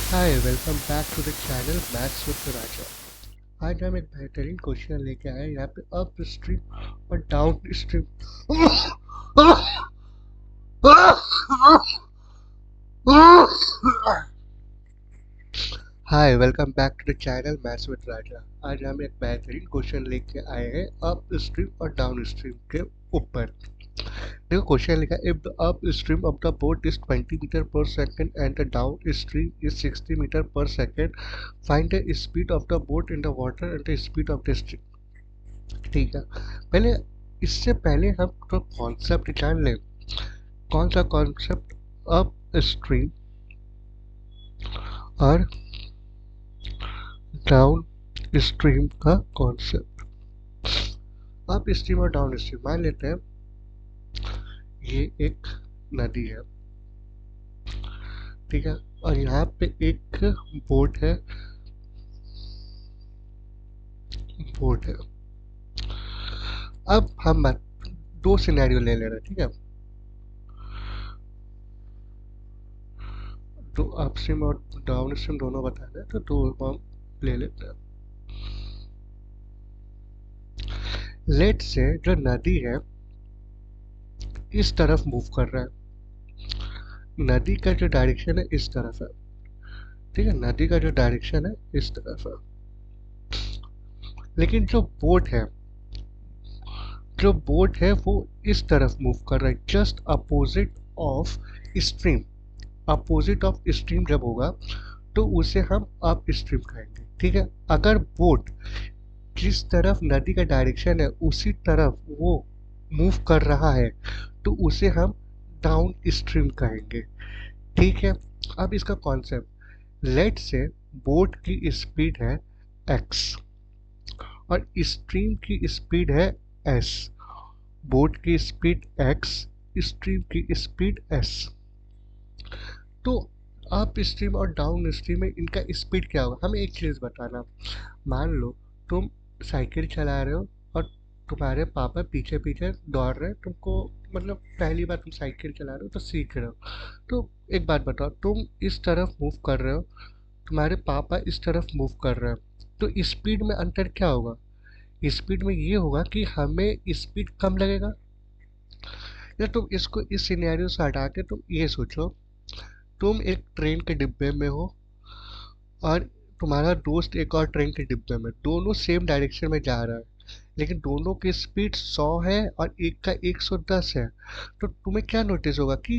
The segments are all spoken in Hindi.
Hi welcome back to the channel maths with Raja. आज हम एक बेहतरीन क्वेश्चन लेके आए हैं यहाँ पे अप स्ट्रीम और downstream. Hi welcome back to the channel maths with Raja. आज हम एक बेहतरीन क्वेश्चन लेके आए हैं अप स्ट्रीम और डाउन स्ट्रीम के ऊपर। देखो क्वेश्चन लिखा है, if the upstream of the boat is 20 metre per second and the downstream is 60 metre per second, find the speed of the boat in the water and the speed of the stream. ठीक है, पहले इससे पहले हम तो कॉन्सेप्ट जान लें। कौन सा कॉन्सेप्ट? अप स्ट्रीम और डाउन स्ट्रीम का कॉन्सेप्ट। अप स्ट्रीम और डाउन स्ट्रीम मान लेते हैं ये एक नदी है, ठीक है, और यहाँ पे एक बोट है। अब हम दो सिनेरियो ले ले रहे हैं, ठीक है, तो अप स्ट्रीम और डाउन स्ट्रीम दोनों बताना है, तो दो हम ले लेते हैं। लेट से जो नदी है इस तरफ मूव कर रहा है, नदी का जो डायरेक्शन है इस तरफ है, ठीक है, नदी का जो डायरेक्शन है इस तरफ है। लेकिन जो बोट है वो इस तरफ मूव कर रहा है, just opposite of stream. Opposite of stream जब होगा तो उसे हम अप स्ट्रीम कहेंगे, ठीक है। अगर बोट जिस तरफ नदी का डायरेक्शन है उसी तरफ वो मूव कर रहा है तो उसे हम डाउन स्ट्रीम कहेंगे, ठीक है। अब इसका कॉन्सेप्ट, लेट से बोट की स्पीड है x और स्ट्रीम की स्पीड है s। बोट की स्पीड x, स्ट्रीम की स्पीड s। तो अप स्ट्रीम और डाउन स्ट्रीम में इनका स्पीड क्या होगा, हमें एक चीज़ बताना। मान लो तुम साइकिल चला रहे हो और तुम्हारे पापा पीछे पीछे दौड़ रहे हैं, तुमको मतलब पहली बार तुम साइकिल चला रहे हो तो सीख रहे हो। तो एक बात बताओ, तुम इस तरफ मूव कर रहे हो, तुम्हारे पापा इस तरफ मूव कर रहे हैं, तो स्पीड में अंतर क्या होगा? स्पीड में ये होगा कि हमें स्पीड कम लगेगा। या तुम इसको इस सिनेरियो से हटा के तुम ये सोचो, तुम एक ट्रेन के डिब्बे में हो और तुम्हारा दोस्त एक और ट्रेन के डिब्बे में, दोनों सेम डायरेक्शन में जा रहा है, लेकिन दोनों की स्पीड 100 है और एक का 110 है। तो तुम्हें क्या नोटिस होगा कि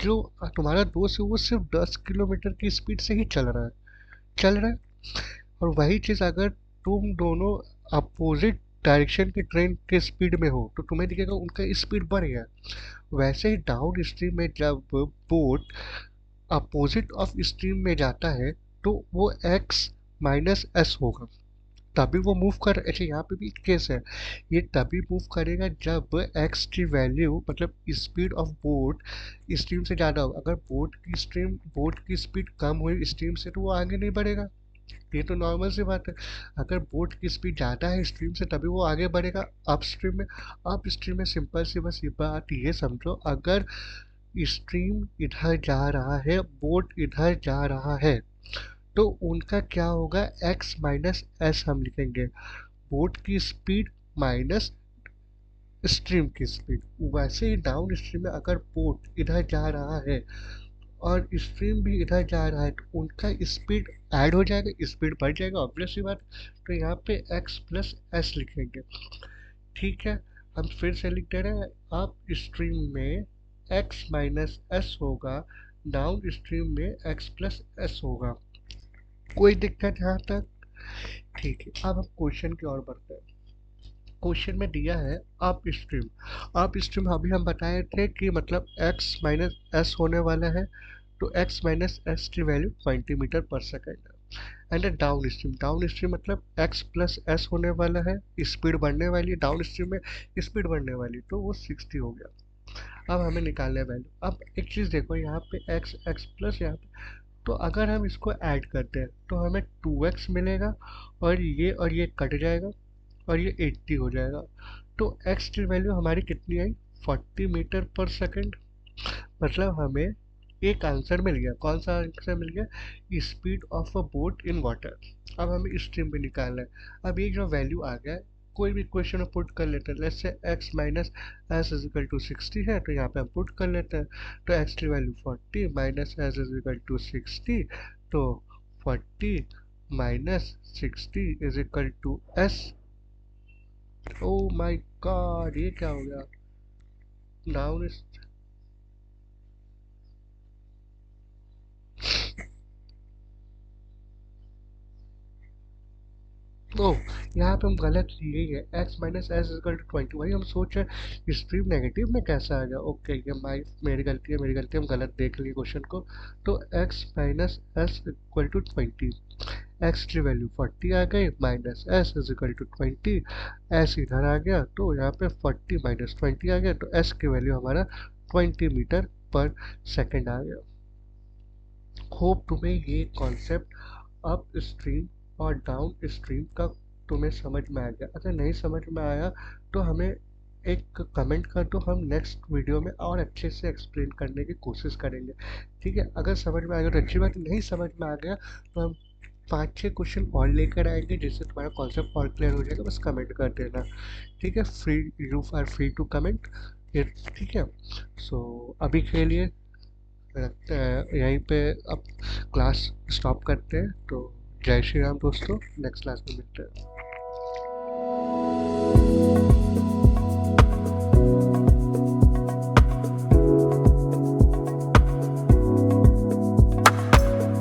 जो तुम्हारा दोस्त है वो सिर्फ 10 किलोमीटर की स्पीड से ही चल रहा है। और वही चीज़ अगर तुम दोनों अपोजिट डायरेक्शन के ट्रेन के स्पीड में हो तो तुम्हें दिखेगा उनका स्पीड बढ़ गया। वैसे ही डाउन स्ट्रीम में जब बोट अपोजिट ऑफ स्ट्रीम में जाता है तो वो x माइनस एस होगा, तभी वो मूव कर। अच्छा, यहाँ पे भी केस है, ये तभी मूव करेगा जब x की वैल्यू मतलब स्पीड ऑफ बोट स्ट्रीम से ज़्यादा होगा। अगर बोट की स्पीड कम हुई स्ट्रीम से तो वो आगे नहीं बढ़ेगा, ये तो नॉर्मल सी बात है। अगर बोट की स्पीड ज़्यादा है स्ट्रीम से तभी वो आगे बढ़ेगा अप स्ट्रीम में। अप स्ट्रीम में सिंपल सी बस ये बात ये समझो, अगर स्ट्रीम इधर जा रहा है बोट इधर जा रहा है तो उनका क्या होगा, x माइनस एस हम लिखेंगे, बोट की स्पीड माइनस स्ट्रीम की स्पीड। वैसे ही डाउन स्ट्रीम में अगर बोट इधर जा रहा है और स्ट्रीम भी इधर जा रहा है तो उनका स्पीड ऐड हो जाएगा, स्पीड बढ़ जाएगा, ऑब्वियस सी बात। तो यहाँ पे x प्लस एस लिखेंगे, ठीक है। हम फिर से लिख दे रहे हैं, अप स्ट्रीम में x माइनस एस होगा, डाउन स्ट्रीम में x प्लस एस होगा। कोई दिक्कत यहाँ तक? ठीक है, अब हम क्वेश्चन की ओर बढ़ते हैं। क्वेश्चन में दिया है अप स्ट्रीम अभी हम बताए थे कि मतलब x माइनस एस होने वाला है, तो x माइनस एस की वैल्यू 20 मीटर पर सेकेंड है। एंड डाउन स्ट्रीम मतलब x प्लस एस होने वाला है, स्पीड बढ़ने वाली है, डाउन स्ट्रीम में स्पीड बढ़ने वाली, तो वो 60 हो गया। अब हमें निकालना है वैल्यू। अब एक चीज़ देखो, यहाँ पे x प्लस यहाँ पे, तो अगर हम इसको ऐड करते हैं तो हमें 2x मिलेगा और ये कट जाएगा और ये 80 हो जाएगा। तो x की वैल्यू हमारी कितनी आई, 40 मीटर पर सेकंड। मतलब हमें एक आंसर मिल गया। कौन सा आंसर मिल गया? Speed of a boat in water. अब हमें स्ट्रीम भी निकालना है। अब ये जो वैल्यू आ गया, कोई भी क्वेश्चन में पुट कर लेते हैं। लेट्स से x minus S is equal to 60 है, तो यहाँ पे हम पुट कर लेते हैं। तो x की value 40 minus S is equal to 60, तो 40 minus 60 is equal to S. Oh my god, ये क्या हो गया? नाउन इज, ओह, यहाँ पे हम गलत लिए ही है। x minus S equal to 20। वही हम सोच रहे स्ट्रीम नेगेटिव में कैसा आ गया। ओके, ये मेरी गलती है, मेरी गलती है, हम गलत देख लिए क्वेश्चन को। तो x minus S equal to 20, x की वैल्यू 40 आ गई, minus S is equal to 20, S इधर आ गया, तो यहाँ पे 40 माइनस 20 आ गया, तो s की वैल्यू हमारा 20 मीटर पर सेकेंड आ गया। होप तुम्हें ये कॉन्सेप्ट अप स्ट्रीम और डाउन स्ट्रीम का तुम्हें समझ में आ गया। अगर नहीं समझ में आया तो हमें एक कमेंट कर दो, हम नेक्स्ट वीडियो में और अच्छे से एक्सप्लेन करने की कोशिश करेंगे। ठीक है, अगर समझ में आ गया तो अच्छी बात, नहीं समझ में आ गया तो हम 5-6 क्वेश्चन और लेकर आएंगे जिससे तुम्हारा कॉन्सेप्ट और क्लियर हो जाएगा। बस कमेंट कर देना। ठीक है, free, you are free to comment. ठीक है, सो अभी के लिए रखते हैं यहीं पे। अब क्लास स्टॉप करते हैं। तो जय श्री राम दोस्तों, नेक्स्ट क्लास में मिलते हैं।